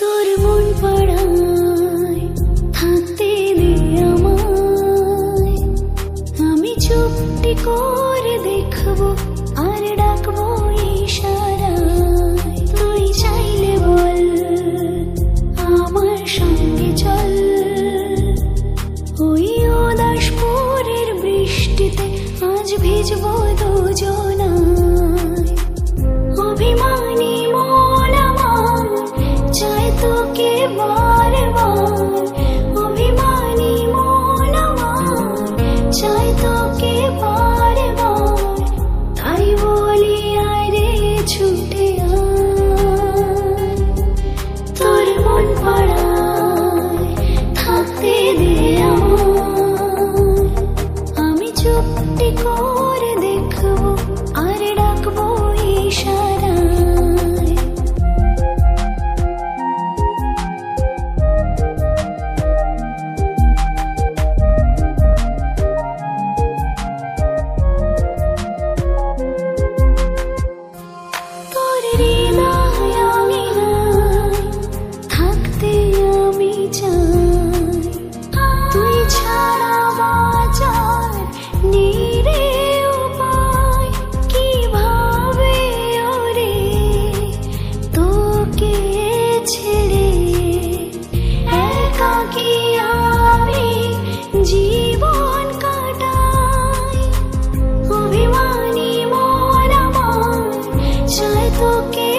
তোর মন পাড়ায় থাকতে দে আমায়, আমি চুপটি করে দেখবো আর ডাকবো ইশারায়। তুই চাইলে বল আমার সঙ্গে চল, ওই উদাসপুরের বৃষ্টিতে আজ ভিজবো দুজনায়। অভিমানী মন আমার চাই তোকে বারবার, অভিমানী মন আমার চাই তোকে বারবার। তাই বলি আয় রে ছুটে আয়, তোর মন পাড়ায় থাকতে দে আমায়, আমি চুপটি করে দেখবো আর ডাকবো ইশারায়। তোর হৃদয় আঙিনায় থাকতে আমি চাই, তুই ছাড়া বাঁচার নেই রে উপায়। কিভাবে ওরে তোকে ছেড়ে একাকী আমি জীবন কাটাই। অভিমানী মন আমার চাই তোকে